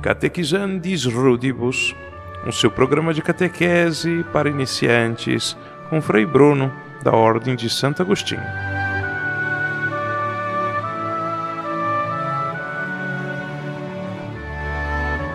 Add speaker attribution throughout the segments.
Speaker 1: Catequizandis Rudibus, o seu programa de catequese para iniciantes, com Frei Bruno, da Ordem de Santo Agostinho.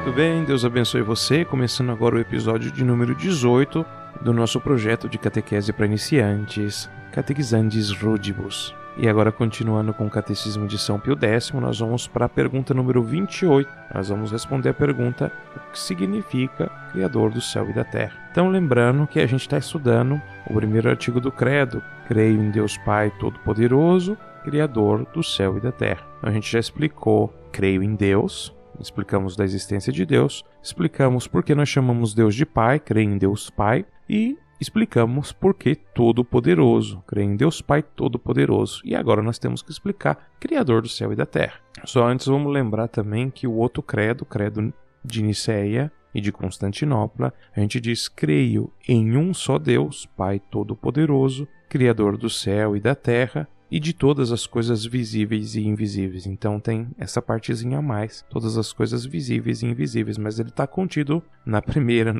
Speaker 1: Tudo bem? Deus abençoe você, começando agora o episódio de número 18 do nosso projeto de catequese para iniciantes, Catequizandis Rudibus. E agora, continuando com o Catecismo de São Pio X, nós vamos para a pergunta número 28. Nós vamos responder a pergunta: o que significa Criador do céu e da terra? Então, lembrando que a gente está estudando o primeiro artigo do Credo: creio em Deus Pai Todo-Poderoso, Criador do céu e da terra. Então, a gente já explicou: creio em Deus, explicamos da existência de Deus, explicamos por que nós chamamos Deus de Pai, creio em Deus Pai, e explicamos por que Todo-Poderoso, creio em Deus Pai Todo-Poderoso. E agora nós temos que explicar Criador do céu e da terra. Só antes vamos lembrar também que o outro credo, o credo de Nicéia e de Constantinopla, a gente diz: creio em um só Deus, Pai Todo-Poderoso, Criador do céu e da terra, e de todas as coisas visíveis e invisíveis. Então tem essa partezinha a mais, todas as coisas visíveis e invisíveis, mas ele está contido na primeira,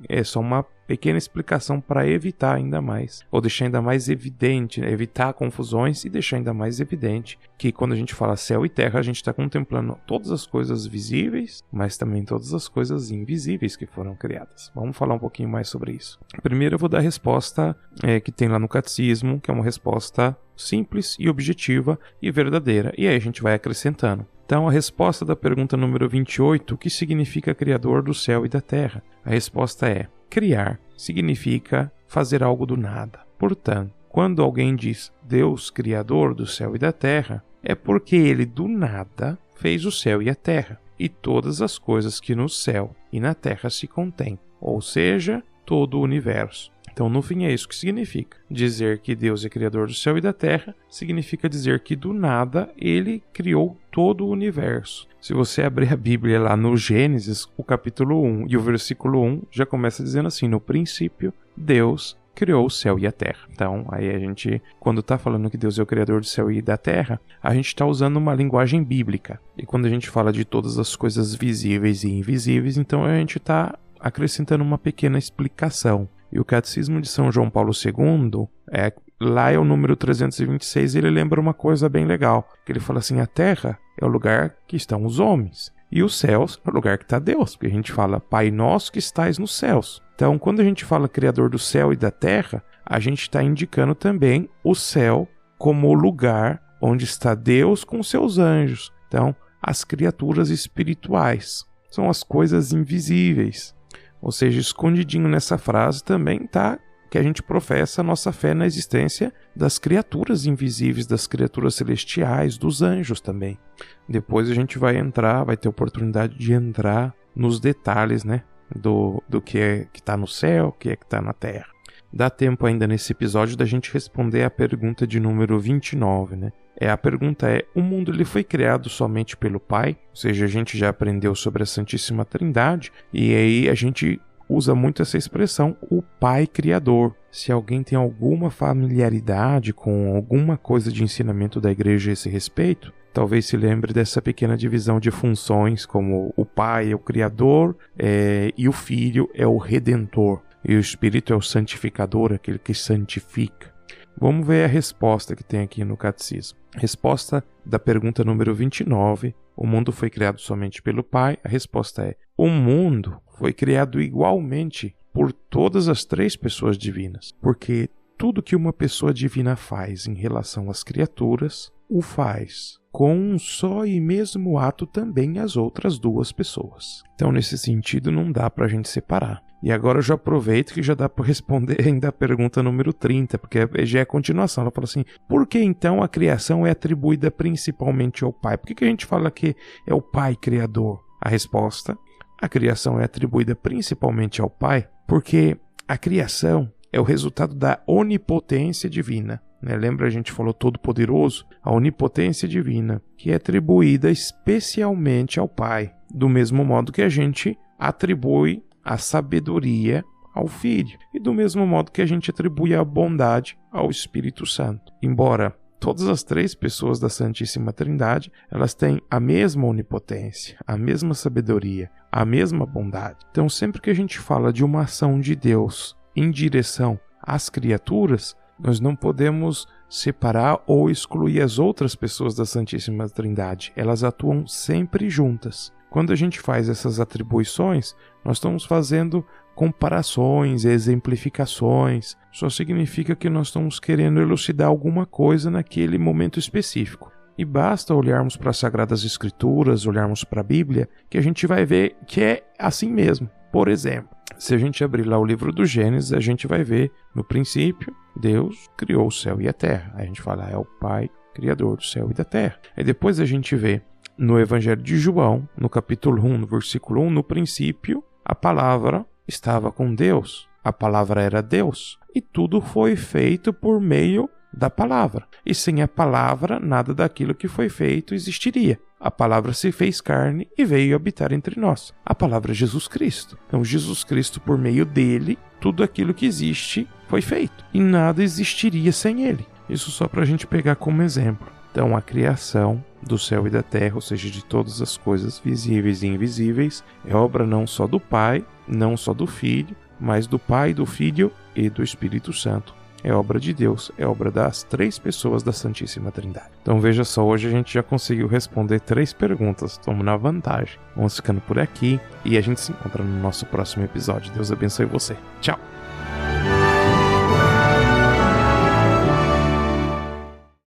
Speaker 1: é só uma pequena explicação para evitar ainda mais, ou deixar ainda mais evidente, evitar confusões e deixar ainda mais evidente que quando a gente fala céu e terra, a gente está contemplando todas as coisas visíveis, mas também todas as coisas invisíveis que foram criadas. Vamos falar um pouquinho mais sobre isso. Primeiro eu vou dar a resposta que tem lá no Catecismo, que é uma resposta simples e objetiva e verdadeira, e aí a gente vai acrescentando. Então, a resposta da pergunta número 28, o que significa Criador do céu e da terra? A resposta é: criar significa fazer algo do nada. Portanto, quando alguém diz Deus Criador do céu e da terra, é porque ele do nada fez o céu e a terra, e todas as coisas que no céu e na terra se contêm, ou seja, todo o universo. Então, no fim, é isso que significa. Dizer que Deus é Criador do céu e da terra significa dizer que do nada ele criou todo o universo. Se você abrir a Bíblia lá no Gênesis, o capítulo 1 e o versículo 1 já começa dizendo assim: no princípio, Deus criou o céu e a terra. Então, aí a gente, quando está falando que Deus é o Criador do céu e da terra, a gente está usando uma linguagem bíblica. E quando a gente fala de todas as coisas visíveis e invisíveis, então a gente está acrescentando uma pequena explicação. E o Catecismo de São João Paulo II, lá é o número 326, ele lembra uma coisa bem legal, que ele fala assim: a terra é o lugar que estão os homens, e os céus é o lugar que está Deus, porque a gente fala Pai Nosso que estais nos céus. Então, quando a gente fala Criador do céu e da terra, a gente está indicando também o céu como o lugar onde está Deus com seus anjos. Então, as criaturas espirituais são as coisas invisíveis. Ou seja, escondidinho nessa frase também está que a gente professa a nossa fé na existência das criaturas invisíveis, das criaturas celestiais, dos anjos também. Depois a gente vai ter oportunidade de entrar nos detalhes, né, do que é que está no céu, o que é que está na terra. Dá tempo ainda nesse episódio da gente responder a pergunta de número 29, né? A pergunta é: o mundo ele foi criado somente pelo Pai? Ou seja, a gente já aprendeu sobre a Santíssima Trindade, e aí a gente usa muito essa expressão, o Pai Criador. Se alguém tem alguma familiaridade com alguma coisa de ensinamento da Igreja a esse respeito, talvez se lembre dessa pequena divisão de funções, como o Pai é o Criador e o Filho é o Redentor. E o Espírito é o santificador, aquele que santifica. Vamos ver a resposta que tem aqui no Catecismo. Resposta da pergunta número 29. O mundo foi criado somente pelo Pai? A resposta é: o mundo foi criado igualmente por todas as três pessoas divinas. Porque tudo que uma pessoa divina faz em relação às criaturas, o faz com um só e mesmo ato também as outras duas pessoas. Então, nesse sentido, não dá para a gente separar. E agora eu já aproveito que já dá para responder ainda a pergunta número 30, porque já é a continuação. Ela fala assim: por que então a criação é atribuída principalmente ao Pai? Por que a gente fala que é o Pai Criador? A resposta: a criação é atribuída principalmente ao Pai porque a criação é o resultado da onipotência divina. Lembra, a gente falou Todo-Poderoso? A onipotência divina, que é atribuída especialmente ao Pai, do mesmo modo que a gente atribui a sabedoria ao Filho, e do mesmo modo que a gente atribui a bondade ao Espírito Santo. Embora todas as três pessoas da Santíssima Trindade, elas têm a mesma onipotência, a mesma sabedoria, a mesma bondade. Então, sempre que a gente fala de uma ação de Deus em direção às criaturas, nós não podemos separar ou excluir as outras pessoas da Santíssima Trindade. Elas atuam sempre juntas. Quando a gente faz essas atribuições, nós estamos fazendo comparações, exemplificações. Só significa que nós estamos querendo elucidar alguma coisa naquele momento específico. E basta olharmos para as Sagradas Escrituras, olharmos para a Bíblia, que a gente vai ver que é assim mesmo. Por exemplo, se a gente abrir lá o livro do Gênesis, a gente vai ver, no princípio, Deus criou o céu e a terra. Aí a gente fala, é o Pai Criador do céu e da terra. Aí depois a gente vê no Evangelho de João, no capítulo 1, no versículo 1, no princípio, a palavra estava com Deus, a palavra era Deus, e tudo foi feito por meio da palavra. E sem a palavra, nada daquilo que foi feito existiria. A palavra se fez carne e veio habitar entre nós. A palavra é Jesus Cristo. Então, Jesus Cristo, por meio dele, tudo aquilo que existe foi feito. E nada existiria sem ele. Isso só para a gente pegar como exemplo. Então, a criação do céu e da terra, ou seja, de todas as coisas visíveis e invisíveis, é obra não só do Pai, não só do Filho, mas do Pai, do Filho e do Espírito Santo. É obra de Deus, é obra das três pessoas da Santíssima Trindade. Então veja só, hoje a gente já conseguiu responder 3 perguntas, estamos na vantagem. Vamos ficando por aqui e a gente se encontra no nosso próximo episódio. Deus abençoe você. Tchau!